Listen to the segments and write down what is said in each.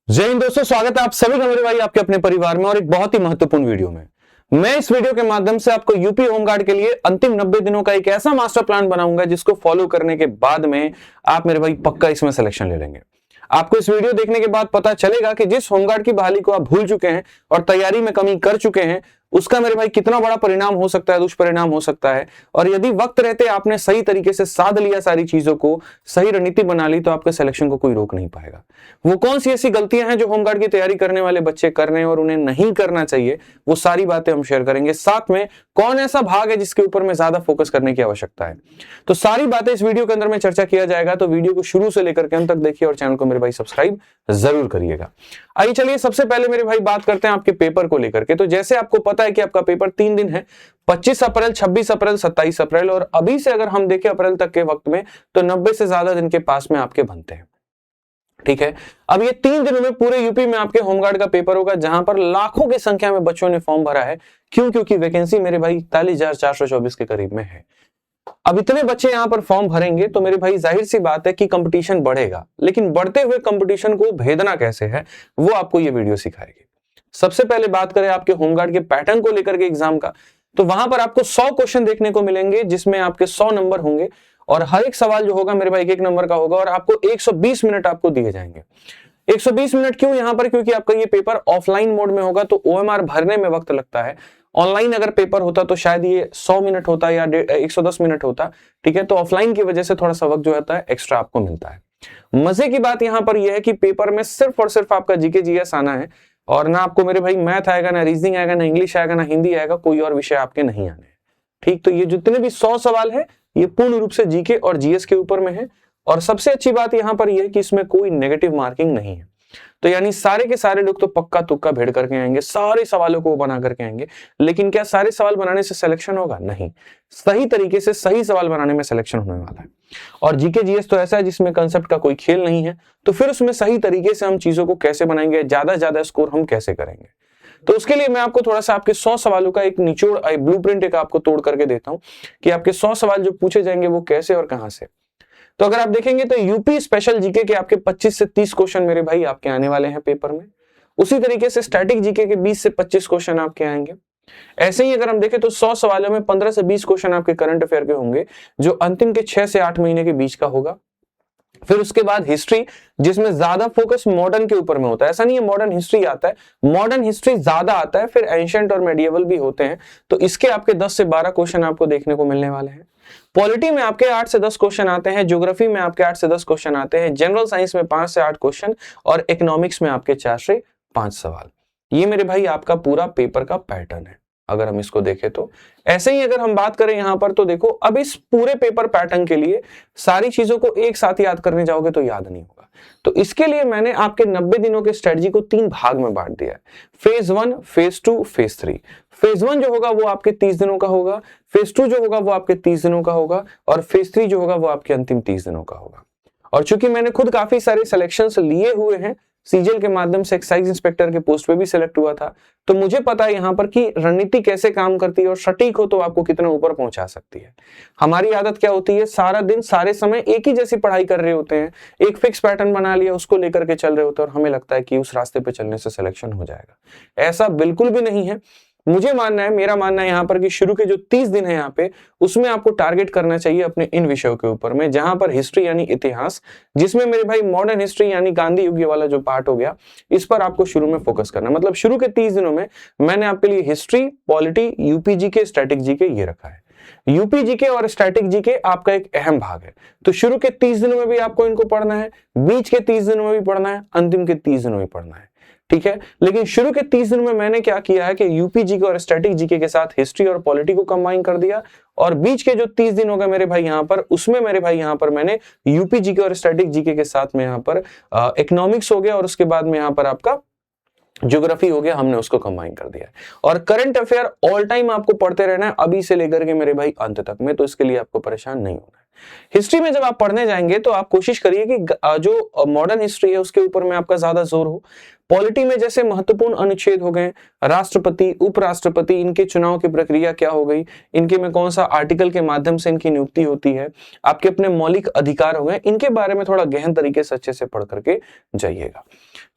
जय हिंद दोस्तों, स्वागत है आप सभी का मेरे भाई आपके अपने परिवार में और एक बहुत ही महत्वपूर्ण वीडियो में। मैं इस वीडियो के माध्यम से आपको यूपी होमगार्ड के लिए अंतिम 90 दिनों का एक ऐसा मास्टर प्लान बनाऊंगा जिसको फॉलो करने के बाद में आप मेरे भाई पक्का इसमें सिलेक्शन ले लेंगे। आपको इस वीडियो देखने के बाद पता चलेगा कि जिस होमगार्ड की बहाली को आप भूल चुके हैं और तैयारी में कमी कर चुके हैं, उसका मेरे भाई कितना बड़ा परिणाम हो सकता है, दुष्परिणाम हो सकता है। और यदि वक्त रहते आपने सही तरीके से साध लिया सारी चीजों को, सही रणनीति बना ली, तो आपके सिलेक्शन को कोई रोक नहीं पाएगा। वो कौन सी ऐसी गलतियां हैं जो होमगार्ड की तैयारी करने वाले बच्चे कर रहे हैं और उन्हें नहीं करना चाहिए, वो सारी बातें हम शेयर करेंगे। साथ में कौन ऐसा भाग है जिसके ऊपर में ज्यादा फोकस करने की आवश्यकता है, तो सारी बातें इस वीडियो के अंदर में चर्चा किया जाएगा। तो वीडियो को शुरू से लेकर के अंत तक देखिए और चैनल को मेरे भाई सब्सक्राइब जरूर करिएगा। आइए चलिए सबसे पहले मेरे भाई बात करते हैं आपके पेपर को लेकर के। तो जैसे आपको पता है कि आपका पेपर 3 दिन है, 25 अप्रैल, 26 अप्रैल, 27 अप्रैल, और अभी से अगर हम देखें अप्रैल तक के वक्त में तो 90 से ज्यादा दिन के पास में आपके बनते हैं। ठीक है, अब ये 3 दिनों में पूरे यूपी में आपके होमगार्ड का पेपर होगा, जहां पर लाखों की संख्या में बच्चों ने फॉर्म भरा है। क्यों? क्योंकि वैकेंसी मेरे भाई 41,424 के करीब में है। अब इतने बच्चे यहां पर फॉर्म भरेंगे तो मेरे भाई जाहिर सी बात है कि कंपटीशन बढ़ेगा, लेकिन बढ़ते हुए कंपटीशन को भेदना कैसे है वो आपको ये वीडियो सिखाएगी। सबसे पहले बात करें आपके होमगार्ड के पैटर्न को लेकर के एग्जाम का, तो वहां पर आपको 100 क्वेश्चन देखने को मिलेंगे, जिसमें आपके 100 नंबर होंगे और हर एक सवाल जो होगा मेरे भाई 1 नंबर का होगा और आपको 120 मिनट आपको दिए जाएंगे। 120 मिनट क्यों यहां पर? क्योंकि आपका ये पेपर ऑफलाइन मोड में होगा, तो ओएमआर भरने में वक्त लगता है। ऑनलाइन अगर पेपर होता तो शायद ये 100 मिनट होता या 110 मिनट होता। ठीक है, तो ऑफलाइन की वजह से थोड़ा सा वक्त जो होता है एक्स्ट्रा आपको मिलता है। मजे की बात यहां पर यह है कि पेपर में सिर्फ और सिर्फ आपका जीके जीएस आना है, और ना आपको मेरे भाई मैथ आएगा, ना रीजनिंग आएगा, ना इंग्लिश आएगा, ना हिंदी आएगा, कोई और विषय आपके नहीं आने। ठीक, तो ये जितने भी 100 सवाल है ये पूर्ण रूप से जीके और जीएस के ऊपर में है। और सबसे अच्छी बात यहां पर यह है कि इसमें कोई नेगेटिव मार्किंग नहीं है। तो यानी सारे के सारे लोग तो पक्का तुक्का भेड़ करके आएंगे, सारे सवालों को बना करके आएंगे, लेकिन क्या सारे सवाल बनाने से सिलेक्शन होगा? नहीं, सही तरीके से सही सवाल बनाने में सिलेक्शन होने वाला है। और जीके जीएस तो ऐसा है जिसमें कंसेप्ट का कोई खेल नहीं है, तो फिर उसमें सही तरीके से हम चीजों को कैसे बनाएंगे, ज्यादा से ज्यादा स्कोर हम कैसे करेंगे। तो उसके लिए मैं आपको थोड़ा सा आपके 100 सवालों का एक निचोड़, ब्लूप्रिंट एक आपको तोड़ करके देता हूं कि आपके 100 सवाल जो पूछे जाएंगे वो कैसे और कहां से। तो अगर आप देखेंगे तो यूपी स्पेशल जीके के आपके 25 से 30 क्वेश्चन मेरे भाई आपके आने वाले हैं पेपर में। उसी तरीके से स्टैटिक जीके के 20 से 25 क्वेश्चन आपके आएंगे। ऐसे ही अगर हम देखें तो 100 सवालों में 15 से 20 क्वेश्चन आपके करंट अफेयर के होंगे, जो अंतिम के 6 से 8 महीने के बीच का होगा। फिर उसके बाद हिस्ट्री, जिसमें ज्यादा फोकस मॉडर्न के ऊपर में होता है। ऐसा नहीं है मॉडर्न हिस्ट्री आता है, मॉडर्न हिस्ट्री ज्यादा आता है, फिर एंशिएंट और मेडिएवल भी होते हैं। तो इसके आपके 10 से 12 क्वेश्चन आपको देखने को मिलने वाले हैं। पॉलिटी में आपके 8 से 10 क्वेश्चन आते हैं, ज्योग्राफी में आपके 8 से 10 क्वेश्चन आते हैं, जनरल साइंस में 5 से 8 क्वेश्चन, और इकोनॉमिक्स में आपके 4 से 5 सवाल। ये मेरे भाई आपका पूरा पेपर का पैटर्न है अगर हम इसको देखें तो। ऐसे ही अगर हम बात करें यहां पर, तो देखो अब इस पूरे पेपर पैटर्न के लिए सारी चीजों को एक साथ याद करने जाओगे तो याद नहीं होगा। तो इसके लिए मैंने आपके 90 दिनों के स्ट्रेटजी को 3 भाग में बांट दिया है। Phase 1, phase 2, phase 3। फेज 1 जो होगा वो आपके 30 दिनों का होगा, फेज 2 जो होगा वो आपके 30 दिनों का होगा, और फेज 3 जो होगा वो आपके अंतिम 30 दिनों का होगा। और चूंकि मैंने खुद काफी सारे सिलेक्शंस लिए हुए हैं, सीजीएल के माध्यम से एक्साइज इंस्पेक्टर के पोस्ट पे भी सिलेक्ट हुआ था, तो मुझे पता है यहाँ पर कि रणनीति कैसे काम करती है और सटीक हो तो आपको कितना ऊपर पहुंचा सकती है। हमारी आदत क्या होती है, सारा दिन सारे समय एक ही जैसी पढ़ाई कर रहे होते हैं, एक फिक्स पैटर्न बना लिया, उसको लेकर के चल रहे होते हैं, और हमें लगता है कि उस रास्ते पे चलने से सिलेक्शन हो जाएगा। ऐसा बिल्कुल भी नहीं है। मुझे मानना है, मेरा मानना है यहाँ पर कि शुरू के जो 30 दिन है यहाँ पे, उसमें आपको टारगेट करना चाहिए अपने इन विषयों के ऊपर में, जहां पर हिस्ट्री यानी इतिहास, जिसमें मेरे भाई मॉडर्न हिस्ट्री यानी गांधी युग वाला जो पार्ट हो गया, इस पर आपको शुरू में फोकस करना। मतलब शुरू के 30 दिनों में मैंने आपके लिए history, polity, UP GK, static GK ये रखा है। यूपी जीके और स्टैटिक जीके आपका एक अहम भाग है, तो शुरू के 30 दिनों में भी आपको इनको पढ़ना है, बीच के 30 दिनों में भी पढ़ना है, अंतिम के 30 दिनों में पढ़ना है। ठीक है, लेकिन शुरू के 30 दिनों में मैंने क्या किया है कि यूपी जीके और स्टैटिक जीके के साथ हिस्ट्री और पॉलिटी को कंबाइन कर दिया, और बीच के जो 30 दिन होगा मेरे भाई यहाँ पर, उसमें मेरे भाई यहाँ पर मैंने यूपी जीके और स्टैटिक जीके के साथ में यहाँ पर इकोनॉमिक्स हो गया, और उसके बाद में यहाँ पर आपका ज्योग्राफी हो गया, हमने उसको कंबाइन कर दिया है। और करंट अफेयर ऑल टाइम आपको पढ़ते रहना है, अभी से लेकर के मेरे भाई अंत तक में, तो इसके लिए आपको परेशान नहीं होना है। हिस्ट्री में जब आप पढ़ने जाएंगे तो आप कोशिश करिए कि जो मॉडर्न हिस्ट्री है उसके ऊपर में आपका ज्यादा जोर हो। पॉलिटी में जैसे महत्वपूर्ण अनुच्छेद हो गए, राष्ट्रपति, उपराष्ट्रपति, इनके चुनाव की प्रक्रिया क्या हो गई, इनके में कौन सा आर्टिकल के माध्यम से इनकी नियुक्ति होती है, आपके अपने मौलिक अधिकार हो गए, इनके बारे में थोड़ा गहन तरीके से अच्छे से पढ़ करके जाइएगा।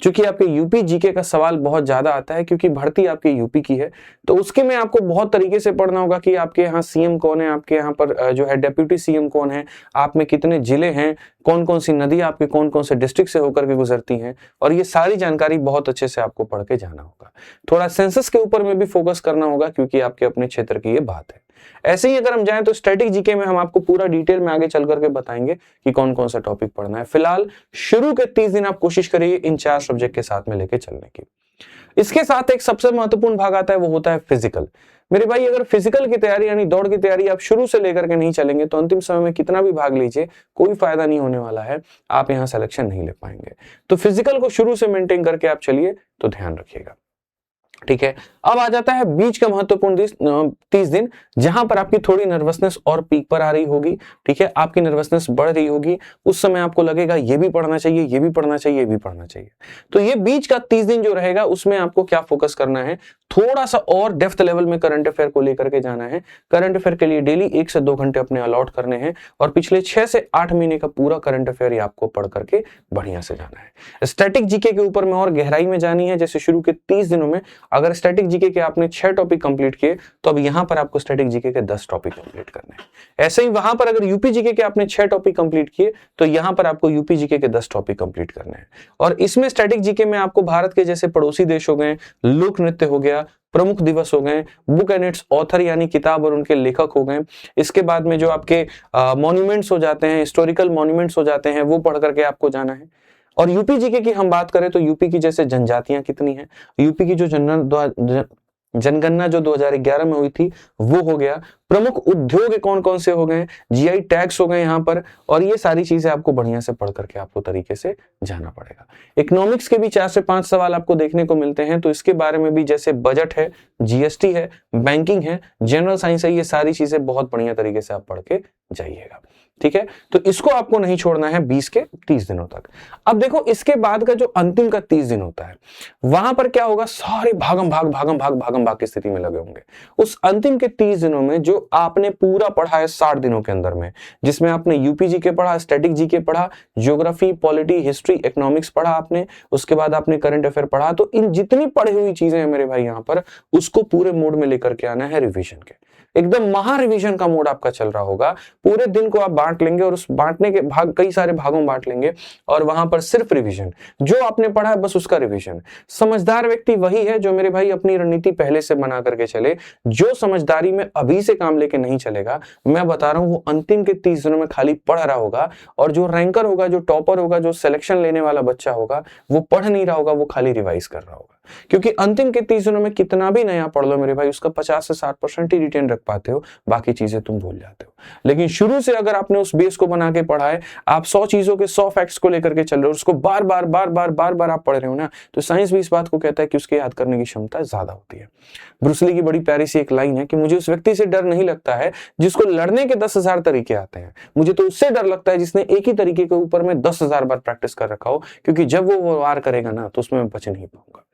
क्योंकि आपके यूपी जीके का सवाल बहुत ज्यादा आता है, क्योंकि भर्ती आपके यूपी की है, तो उसके में आपको बहुत तरीके से पढ़ना होगा कि आपके यहाँ सीएम कौन है, आपके यहाँ पर जो है डेप्यूटी सीएम कौन है, आप में कितने जिले हैं, कौन कौन सी नदी आपके कौन कौन से डिस्ट्रिक्ट से होकर के गुजरती हैं, और ये सारी जानकारी बहुत अच्छे से आपको पढ़ के जाना होगा। थोड़ा सेंसस के ऊपर में भी फोकस करना होगा, क्योंकि आपके अपने क्षेत्र की ये बात है। ऐसे ही अगर हम जाएं तो स्टैटिक जीके में हम आपको पूरा डिटेल में आगे चल करके बताएंगे कि कौन कौन सा टॉपिक पढ़ना है। फिलहाल शुरू के 30 दिन आप कोशिश करिए इन 4 सब्जेक्ट के साथ में लेके चलने की। इसके साथ एक सबसे महत्वपूर्ण भाग आता है, वो होता है फिजिकल। मेरे भाई, अगर फिजिकल की तैयारी यानी दौड़ की तैयारी आप शुरू से लेकर के नहीं चलेंगे तो अंतिम समय में कितना भी भाग लीजिए कोई फायदा नहीं होने वाला है, आप यहाँ सिलेक्शन नहीं ले पाएंगे। तो फिजिकल को शुरू से मेंटेन करके आप चलिए, तो ध्यान रखिएगा, ठीक है। अब आ जाता है बीच का महत्वपूर्ण 30 दिन, जहां पर आपकी थोड़ी नर्वसनेस और पीक पर आ रही होगी, ठीक है, आपकी नर्वसनेस बढ़ रही होगी, उस समय आपको लगेगा ये भी पढ़ना चाहिए, ये भी पढ़ना चाहिए, ये भी पढ़ना चाहिए। तो ये बीच का 30 दिन जो रहेगा उसमें आपको क्या फोकस करना है, थोड़ा सा और डेप्थ लेवल में करंट अफेयर को लेकर के जाना है। करंट अफेयर के लिए डेली 1 से 2 घंटे अपने अलॉट करने हैं, और पिछले 6 से 8 महीने का पूरा करंट अफेयर आपको पढ़ करके बढ़िया से जाना है। स्टैटिक जीके के ऊपर में और गहराई में जानी है, जैसे शुरू के 30 दिनों में अगर स्टैटिक जीके के आपने 6 टॉपिक कंप्लीट किए, तो अब यहां पर आपको स्टैटिक जीके के 10 टॉपिक कंप्लीट करने हैं। ऐसे ही वहां पर अगर यूपी जीके के आपने 6 टॉपिक कंप्लीट किए, तो यहां पर आपको यूपी जीके के 10 टॉपिक कंप्लीट करने हैं। और इसमें स्टैटिक जीके में आपको भारत के जैसे पड़ोसी देश हो गए, लोक नृत्य हो गया, प्रमुख दिवस हो गए, बुक एंड इट्स ऑथर यानी किताब और उनके लेखक हो गए, इसके बाद में जो आपके मॉन्यूमेंट्स हो जाते हैं, हिस्टोरिकल मॉन्यूमेंट्स हो जाते हैं, वो पढ़ करके आपको जाना है। और यूपी जीके की हम बात करें तो यूपी की जैसे जनजातियां कितनी हैं, यूपी की जो जनगणना जो 2011 में हुई थी वो हो गया, प्रमुख उद्योग कौन कौन से हो गए, जीआई टैग्स हो गए यहाँ पर, और ये सारी चीजें आपको बढ़िया से पढ़ करके आपको तरीके से जाना पड़ेगा। इकोनॉमिक्स के भी 4 से 5 सवाल आपको देखने को मिलते हैं, तो इसके बारे में भी जैसे बजट है, जीएसटी है, बैंकिंग है, जनरल साइंस है, ये सारी चीजें बहुत बढ़िया तरीके से आप पढ़ के जाइएगा, ठीक है। तो इसको आपको नहीं छोड़ना है 20 के 30 दिनों तक। अब देखो इसके बाद का जो अंतिम का 30 दिन होता है, वहां पर क्या होगा, सारे भागम भाग की स्थिति में लगे होंगे। उस अंतिम के 30 दिनों में जो आपने पूरा पढ़ा है 60 दिनों के अंदर में, जिसमें आपने यूपी जीके पढ़ा, स्टैटिक जीके पढ़ा, ज्योग्राफी, पॉलिटी, हिस्ट्री, इकोनॉमिक्स पढ़ा आपने, उसके बाद आपने करंट अफेयर पढ़ा, तो इन जितनी पढ़ी हुई चीजें हैं मेरे भाई यहाँ पर, उसको पूरे मोड में लेकर के आना है रिवीजन के। एकदम महा रिवीजन का मोड आपका चल रहा होगा। पूरे दिन को आप बांट लेंगे और उस बांटने के भाग कई सारे भागों में बांट लेंगे, और वहां पर सिर्फ रिवीजन, जो आपने पढ़ा है बस उसका रिवीजन। समझदार व्यक्ति वही है जो मेरे भाई अपनी रणनीति पहले से बना करके चले। जो समझदारी में अभी से काम लेके नहीं चलेगा, मैं बता रहा हूं, वो अंतिम के 30 दिनों में खाली पढ़ रहा होगा, और जो रैंकर होगा, जो टॉपर होगा, जो सिलेक्शन लेने वाला बच्चा होगा, वो पढ़ नहीं रहा होगा, वो खाली रिवाइज कर रहा होगा। क्योंकि अंतिम के 30 दिनों में कितना भी नया पढ़ लो मेरे भाई, उसका 50 से 60% ही रिटेन रख पाते हो, बाकी चीजें तुम भूल जाते हो। लेकिन शुरू से अगर आपने उस बेस को बना के पढ़ा है, आप 100 चीजों के 100 फैक्ट्स को लेकर के चल रहे हो, उसको बार बार आप पढ़ रहे हो ना, तो साइंस भी इस बात को कहता है कि उसके याद करने की क्षमता ज्यादा होती है। ब्रूस ली की बड़ी प्यारी सी एक लाइन है कि मुझे उस व्यक्ति से डर नहीं लगता है जिसको लड़ने के 10,000 तरीके आते हैं, मुझे तो उससे डर लगता है जिसने एक ही तरीके के ऊपर में 10,000 बार प्रैक्टिस कर रखा हो, क्योंकि जब वो वार करेगा ना तो उसमें मैं बच नहीं पाऊंगा।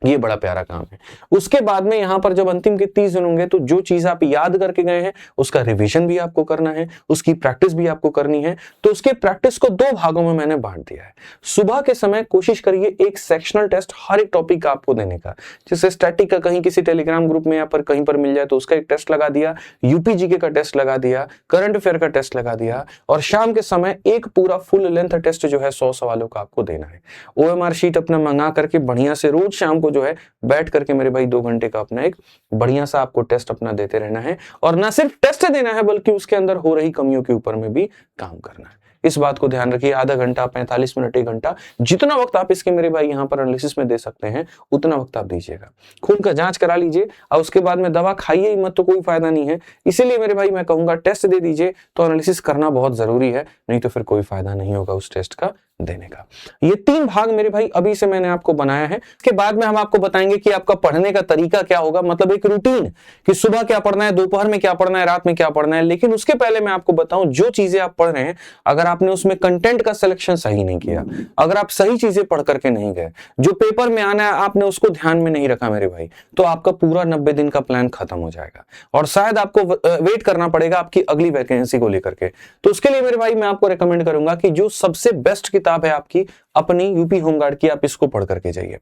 ये बड़ा प्यारा काम है। उसके बाद में यहां पर जब अंतिम के 30 दिन होंगे, तो जो चीज आप याद करके गए हैं उसका रिवीजन भी आपको करना है, उसकी प्रैक्टिस भी आपको करनी है। तो उसके प्रैक्टिस को 2 भागों में मैंने बांट दिया है। सुबह के समय कोशिश करिए एक सेक्शनल टेस्ट हर एक टॉपिक का आपको देने का, जैसे स्टैटिक का कहीं किसी टेलीग्राम ग्रुप में या पर कहीं पर मिल जाए तो उसका एक टेस्ट लगा दिया, यूपी जीके का टेस्ट लगा दिया, करंट अफेयर का टेस्ट लगा दिया, और शाम के समय एक पूरा फुल लेंथ टेस्ट जो है 100 सवालों का आपको देना है। ओएमआर शीट अपना मंगा करके बढ़िया से रोज शाम को जो है बैठ करके मेरे भाई 2 घंटे का अपना एक बढ़िया सा आपको टेस्ट अपना देते रहना है, और ना सिर्फ टेस्ट देना है बल्कि उसके अंदर हो रही कमियों के ऊपर में भी काम करना है। इस बात को ध्यान रखिए। आधा घंटा, 45 मिनट, 1 घंटा, जितना वक्त आप इसके मेरे भाई यहाँ पर एनालिसिस में दे सकते हैं उतना वक्त आप दीजिएगा। खून का जांच करा लीजिए, और उसके बाद में दवा खाइए ही मत, तो कोई फायदा नहीं है। इसीलिए मेरे भाई मैं कहूंगा टेस्ट दे दीजिए, तो एनालिसिस करना बहुत जरूरी है, नहीं तो फिर कोई फायदा नहीं होगा उस टेस्ट का देने का। ये 3 भाग मेरे भाई अभी से मैंने आपको बनाया है। इसके बाद में हम आपको बताएंगे कि आपका पढ़ने का तरीका क्या होगा, मतलब एक रूटीन कि सुबह क्या पढ़ना है, दोपहर में क्या पढ़ना है, रात में क्या पढ़ना है। लेकिन उसके पहले मैं आपको बताऊं, जो चीजें आप पढ़ रहे हैं, अगर आपने उसमें कंटेंट का सिलेक्शन सही नहीं किया, अगर आप सही चीजें पढ़ करके नहीं गए, जो पेपर में आना है आपने उसको ध्यान में नहीं रखा मेरे भाई, तो आपका पूरा 90 दिन का प्लान खत्म हो जाएगा और शायद आपको वेट करना पड़ेगा आपकी अगली वैकेंसी को लेकर के। तो उसके लिए मेरे भाई मैं आपको रेकमेंड करूंगा कि जो सबसे बेस्ट किताब है आपकी अपनी यूपी होमगार्ड की, आप इसको पढ़ करके जाइए।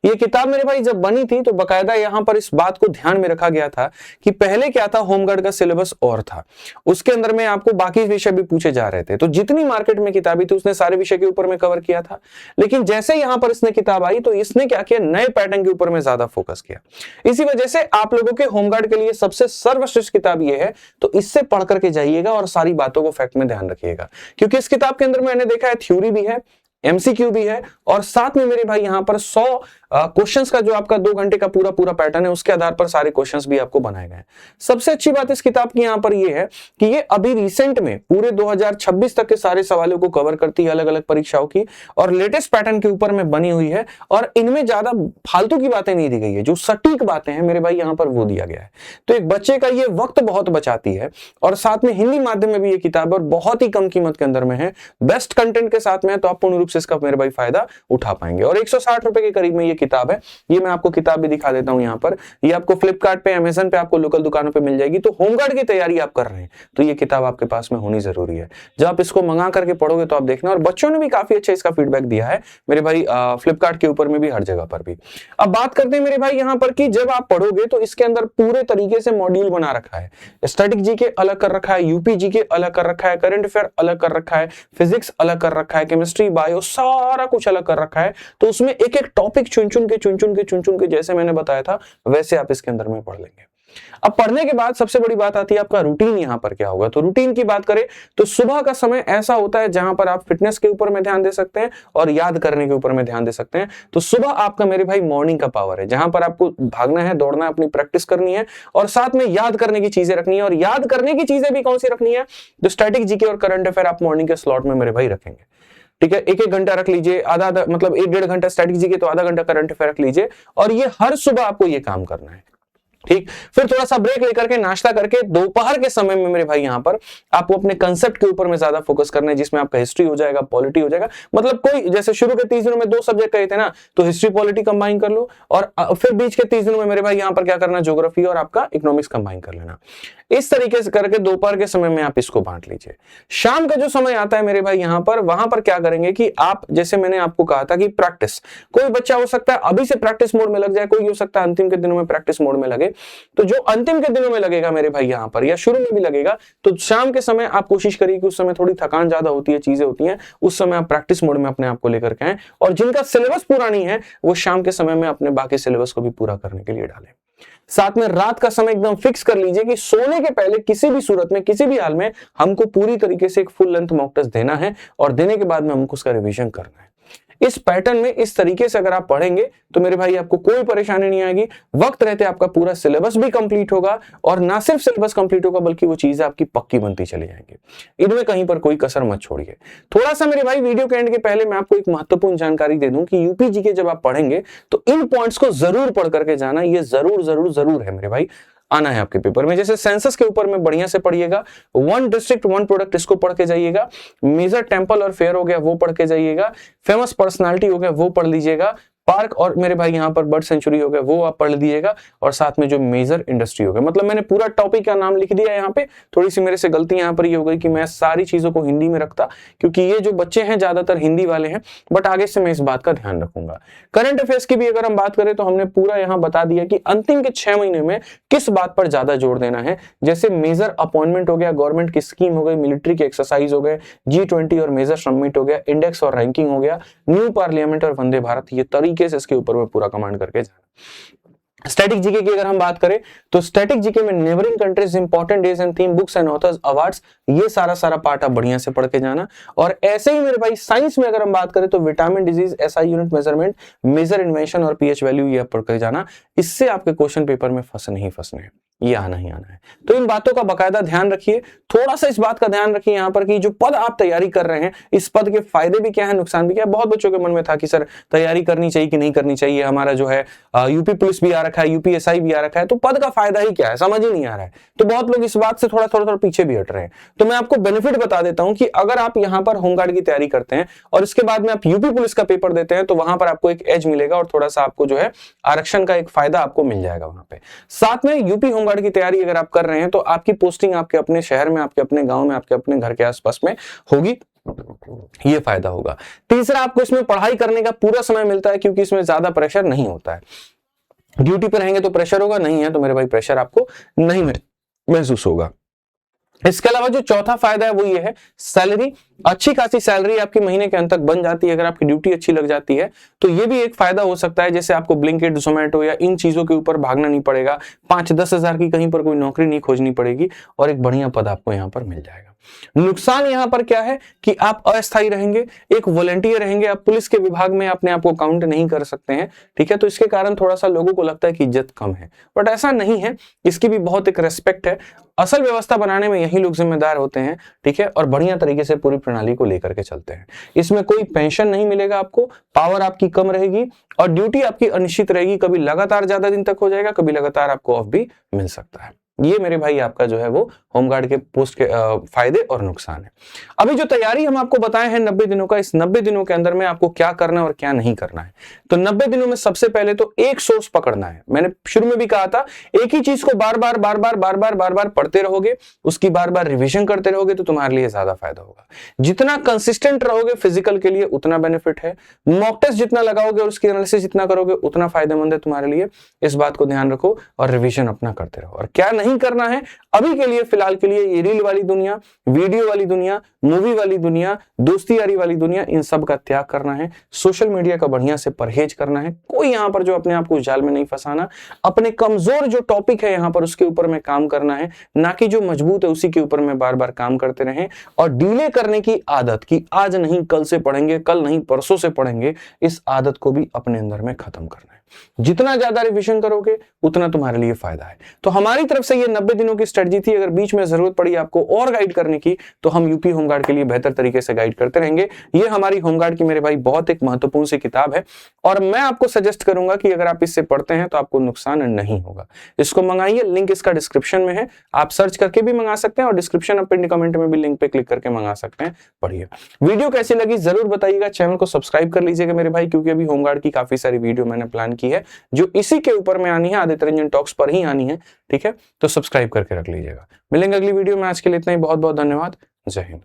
ये किताब मेरे भाई जब बनी थी तो बकायदा यहां पर इस बात को ध्यान में रखा गया था कि पहले क्या था, होमगार्ड का सिलेबस और था, उसके अंदर में आपको बाकी विषय भी पूछे जा रहे थे, तो जितनी मार्केट में किताबें थी उसने सारे विषय के ऊपर में कवर किया था। लेकिन जैसे यहां पर इसने किताब आई तो इसने क्या किया, नए पैटर्न के ऊपर में ज्यादा फोकस किया। इसी वजह से आप लोगों के होमगार्ड के लिए सबसे सर्वश्रेष्ठ किताब ये है, तो इससे पढ़ करके जाइएगा और सारी बातों को फैक्ट में ध्यान रखिएगा, क्योंकि इस किताब के अंदर मैंने देखा है थ्योरी भी है, एमसीक्यू भी है, और साथ में मेरे भाई यहां पर 100 क्वेश्चंस का जो आपका 2 घंटे का पूरा पैटर्न है, उसके आधार पर सारे क्वेश्चंस भी आपको बनाए गए हैं। सबसे अच्छी बात इस किताब की यहां पर ये है कि ये अभी रिसेंट में पूरे 2026 तक के सारे सवालों को कवर करती है, अलग अलग परीक्षाओं की, और लेटेस्ट पैटर्न के ऊपर में बनी हुई है, और इनमें ज्यादा फालतू की बातें नहीं दी गई है, जो सटीक बातें हैं मेरे भाई यहां पर वो दिया गया है। तो एक बच्चे का ये वक्त बहुत बचाती है, और साथ में हिंदी माध्यम में भी ये किताब है और बहुत ही कम कीमत के अंदर में है, बेस्ट कंटेंट के साथ में, तो आप पूर्ण रूप से इसका मेरे भाई फायदा उठा पाएंगे। और 160 रुपए के करीब में ये किताब है। ये मैं आपको किताब भी दिखा देता हूं यहां पर, ये आपको फ्लिपकार्ट पे, अमेज़न पे, आपको लोकल दुकानों पे मिल जाएगी। तो होमगार्ड की तैयारी आप कर रहे हैं तो ये किताब आपके पास में होनी जरूरी है। जब आप इसको मंगा करके पढ़ोगे तो आप देखना, और बच्चों ने भी काफी अच्छा इसका फीडबैक दिया है मेरे भाई, फ्लिपकार्ट के ऊपर में भी, हर जगह पर भी। अब बात करते हैं मेरे भाई यहां पर कि जब आप पढ़ोगे तो इसके अंदर पूरे तरीके से मॉड्यूल बना रखा है। स्टैटिक जीके अलग कर रखा है, यूपी जीके अलग कर रखा है, करंट अफेयर अलग कर रखा है, फिजिक्स अलग कर रखा है, केमिस्ट्री, बायो, सारा कुछ अलग कर रखा है। तो उसमें एक एक टॉपिक चुन चुन के जैसे मैंने बताया था वैसे आप इसके अंदर में पढ़ लेंगे। अब पढ़ने के बाद सबसे बड़ी बात आती है आपका रूटीन यहां पर क्या होगा। तो रूटीन की बात करें तो सुबह का समय ऐसा होता है जहां पर आप फिटनेस के ऊपर में ध्यान दे सकते हैं और याद करने के ऊपर में ध्यान दे सकते हैं। तो सुबह आपका मेरे भाई मॉर्निंग का पावर है, जहां पर आपको भागना है, दौड़ना है, अपनी प्रैक्टिस करनी है, और साथ में याद करने की चीजें रखनी है। और याद करने की चीजें भी कौन सी रखनी है, तो स्टैटिक जीके और करंट अफेयर आप मॉर्निंग के स्लॉट में मेरे भाई रखेंगे। ठीक है, एक घंटा रख लीजिए, आधा मतलब 1-1.5 घंटा स्टैटिक जीके, तो आधा घंटा करंट अफेयर रख लीजिए, और ये हर सुबह आपको ये काम करना है। ठीक, फिर थोड़ा सा ब्रेक लेकर के, नाश्ता करके, दोपहर के समय में मेरे भाई यहां पर आपको अपने कंसेप्ट के ऊपर में ज्यादा फोकस करना है, जिसमें आपका हिस्ट्री हो जाएगा, पॉलिटी हो जाएगा। मतलब कोई जैसे शुरू के 30 दिनों में 2 सब्जेक्ट कहे थे ना, तो हिस्ट्री पॉलिटी कंबाइन कर लो, और फिर बीच के 30 दिनों में मेरे भाई यहां पर क्या करना, ज्योग्राफी और आपका इकोनॉमिक्स कंबाइन कर लेना। इस तरीके से करके दोपहर के समय में आप इसको बांट लीजिए। शाम का जो समय आता है मेरे भाई यहां पर, वहां पर क्या करेंगे कि आप, जैसे मैंने आपको कहा था कि प्रैक्टिस, कोई बच्चा हो सकता है अभी से प्रैक्टिस मोड में लग जाए, कोई हो सकता है अंतिम के दिनों में प्रैक्टिस मोड में लगे। तो जो अंतिम के दिनों में लगेगा मेरे भाई यहां पर, या शुरू में भी लगेगा, तो शाम के समय आप कोशिश करिए कि उस समय थोड़ी थकान ज्यादा होती है, चीजें होती हैं, उस समय आप प्रैक्टिस मोड में अपने आप को लेकर के आए, और जिनका सिलेबस पूरा नहीं है वो शाम के समय में अपने बाकी सिलेबस को भी पूरा करने के लिए डालें। साथ में रात का समय एकदम फिक्स कर लीजिए कि सोने के पहले किसी भी सूरत में, किसी भी हाल में हमको पूरी तरीके से एक फुल लेंथ मॉक टेस्ट देना है, और देने के बाद में हमको उसका रिवीजन करना है। इस पैटर्न में, इस तरीके से अगर आप पढ़ेंगे तो मेरे भाई आपको कोई परेशानी नहीं आएगी। वक्त रहते आपका पूरा सिलेबस भी कंप्लीट होगा, और ना सिर्फ सिलेबस कंप्लीट होगा बल्कि वो चीजें आपकी पक्की बनती चली जाएंगी। इनमें कहीं पर कोई कसर मत छोड़िए। थोड़ा सा मेरे भाई वीडियो के एंड के पहले मैं आपको एक महत्वपूर्ण जानकारी दे दूं कि यूपी जीके जब आप पढ़ेंगे तो इन पॉइंट्स को जरूर पढ़ करके जाना, ये जरूर है मेरे भाई, आना है आपके पेपर में। जैसे सेंसस के ऊपर में बढ़िया से पढ़िएगा, 1 डिस्ट्रिक्ट 1 प्रोडक्ट इसको पढ़ के जाइएगा, मेजर टेंपल और फेयर हो गया वो पढ़ के जाइएगा, फेमस पर्सनालिटी हो गया वो पढ़ लीजिएगा, पार्क और मेरे भाई यहाँ पर बर्ड सेंचुरी हो गया वो आप पढ़ लीजिएगा, और साथ में जो मेजर इंडस्ट्री हो गया, मतलब मैंने पूरा टॉपिक का नाम लिख दिया यहाँ पे। थोड़ी सी मेरे से गलती यहाँ पर ये हो गई कि मैं सारी चीजों को हिंदी में रखता, क्योंकि ये जो बच्चे हैं ज्यादातर हिंदी वाले हैं, बट आगे से मैं इस बात का ध्यान रखूंगा। करंट अफेयर्स की भी अगर हम बात करें तो हमने पूरा यहाँ बता दिया कि अंतिम के 6 महीने में किस बात पर ज्यादा जोर देना है। जैसे मेजर अपॉइंटमेंट हो गया, गवर्नमेंट की स्कीम हो गई, मिलिट्री के एक्सरसाइज हो गए, G20 और मेजर समिट हो गया, इंडेक्स और रैंकिंग हो गया, न्यू पार्लियामेंट और वंदे भारत, ये तरीके से इसके ऊपर पूरा कमांड करके जाना। स्टैटिक जीके की अगर हम बात करें तो स्टैटिक जीके में neighbouring countries, important days and theme, books and authors, awards, ये सारा पार्ट आप बढ़िया से पढ़ के जाना। और ऐसे ही मेरे भाई साइंस में अगर हम बात करें तो vitamin disease, SI unit measurement, major invention और पीएच वैल्यू, ये पढ़ के जाना। इससे आपके क्वेश्चन पेपर में फंसने ही फंसने हैं। ये आना ही आना है। तो इन बातों का बाकायदा ध्यान रखिए। थोड़ा सा इस बात का ध्यान रखिए यहाँ पर कि जो पद आप तैयारी कर रहे हैं, इस पद के फायदे भी क्या है, नुकसान भी क्या है। बहुत बच्चों के मन में था कि सर तैयारी करनी चाहिए कि नहीं करनी चाहिए, हमारा जो है यूपी पुलिस भी आ रखा है, यूपीएसआई भी आ रखा है, तो पद का फायदा ही क्या है, समझ ही नहीं आ रहा है। तो बहुत लोग इस बात से थोड़ा पीछे भी हट रहे हैं। तो मैं आपको बेनिफिट बता देता हूं कि अगर आप यहाँ पर होमगार्ड की तैयारी करते हैं और इसके बाद में आप यूपी पुलिस का पेपर देते हैं, तो वहां पर आपको एक एज मिलेगा और थोड़ा सा आपको जो है आरक्षण का एक फायदा आपको मिल जाएगा वहां पे। साथ में यूपी होमगार्ड की तैयारी अगर आप कर रहे हैं तो आपकी पोस्टिंग आपके अपने शहर में, आपके अपने गांव में, आपके अपने घर के आसपास में होगी, ये फायदा होगा। तीसरा, आपको इसमें पढ़ाई करने का पूरा समय मिलता है क्योंकि इसमें ज्यादा प्रेशर नहीं होता है। ड्यूटी पर रहेंगे तो प्रेशर होगा, नहीं है तो मेरे भाई प्रेशर आपको नहीं महसूस होगा। इसके अलावा जो चौथा फायदा है वो ये है, सैलरी, अच्छी खासी सैलरी आपकी महीने के अंत तक बन जाती है अगर आपकी ड्यूटी अच्छी लग जाती है। तो ये भी एक फायदा हो सकता है, जैसे आपको ब्लिंकिट, जोमैटो या इन चीजों के ऊपर भागना नहीं पड़ेगा, 5-10 हजार की कहीं पर कोई नौकरी नहीं खोजनी पड़ेगी और एक बढ़िया पद आपको यहाँ पर मिल जाएगा। नुकसान यहां पर क्या है कि आप अस्थायी रहेंगे, एक वॉलंटियर रहेंगे, आप पुलिस के विभाग में अपने आप को काउंट नहीं कर सकते हैं, ठीक है। तो इसके कारण थोड़ा सा लोगों को लगता है कि इज्जत कम है, बट ऐसा नहीं है, इसकी भी बहुत एक रेस्पेक्ट है। असल व्यवस्था बनाने में यही लोग जिम्मेदार होते हैं, ठीक है, और बढ़िया तरीके से पूरी प्रणाली को लेकर के चलते हैं। इसमें कोई पेंशन नहीं मिलेगा आपको, पावर आपकी कम रहेगी और ड्यूटी आपकी अनिश्चित रहेगी, कभी लगातार ज्यादा दिन तक हो जाएगा, कभी लगातार आपको ऑफ भी मिल सकता है। ये मेरे भाई आपका जो है वो होमगार्ड के पोस्ट के फायदे और नुकसान है। अभी जो तैयारी हम आपको बताए हैं 90 दिनों का, इस 90 दिनों के अंदर में आपको क्या करना है और क्या नहीं करना है। तो 90 दिनों में सबसे पहले तो एक सोर्स पकड़ना है। मैंने शुरू में भी कहा था, एक ही चीज को बार बार पढ़ते रहोगे, उसकी बार बार रिविजन करते रहोगे, तो तुम्हारे लिए ज्यादा फायदा होगा। जितना कंसिस्टेंट रहोगे फिजिकल के लिए उतना बेनिफिट है। मॉक टेस्ट जितना लगाओगे और उसकी एनालिसिस जितना करोगे उतना फायदेमंद है तुम्हारे लिए। इस बात को ध्यान रखो और रिविजन अपना करते रहो। और क्या नहीं करना है अभी के लिए, फिलहाल के लिए, ये रील वाली दुनिया, वीडियो वाली दुनिया, मूवी वाली दुनिया, दोस्ती यारी वाली दुनिया, इन सब का त्याग करना है। सोशल मीडिया का बढ़िया से परहेज करना है। कोई यहां पर जो अपने आप को जाल में नहीं फंसाना। अपने कमजोर जो टॉपिक है यहां पर उसके ऊपर में काम करना है, ना कि जो मजबूत है उसी के ऊपर में बार बार काम करते रहें। और डिले करने की आदत की आज नहीं कल से पढ़ेंगे, कल नहीं परसों से पढ़ेंगे, इस आदत को भी अपने अंदर में खत्म करना है। जितना ज्यादा रिविजन करोगे उतना तुम्हारे लिए फायदा है। तो हमारी तरफ से ये 90 दिनों की स्ट्रेटजी थी। अगर बीच में जरूरत पड़ी आपको और गाइड करने की तो हम यूपी होमगार्ड के लिए बेहतर तरीके से गाइड करते रहेंगे। ये हमारी होमगार्ड की मेरे भाई बहुत एक महत्वपूर्ण सी किताब है और मैं आपको सजेस्ट करूंगा कि अगर आप इससे पढ़ते हैं तो आपको नुकसान नहीं होगा। इसको मंगाइए, लिंक इसका डिस्क्रिप्शन में है, आप सर्च करके भी मंगा सकते हैं और डिस्क्रिप्शन और पिन कमेंट में भी लिंक पे क्लिक करके मंगा सकते हैं। पढ़िए। वीडियो कैसी लगी जरूर बताइएगा। चैनल को सब्सक्राइब कर लीजिएगा मेरे भाई, क्योंकि अभी होमगार्ड की काफी सारी वीडियो मैंने प्लान की है जो इसी के ऊपर में आनी है, आदित्य रंजन टॉक्स पर ही आनी है, ठीक है। तो सब्सक्राइब करके रख लीजिएगा। मिलेंगे अगली वीडियो में। आज के लिए इतना ही। बहुत बहुत धन्यवाद। जय हिंद।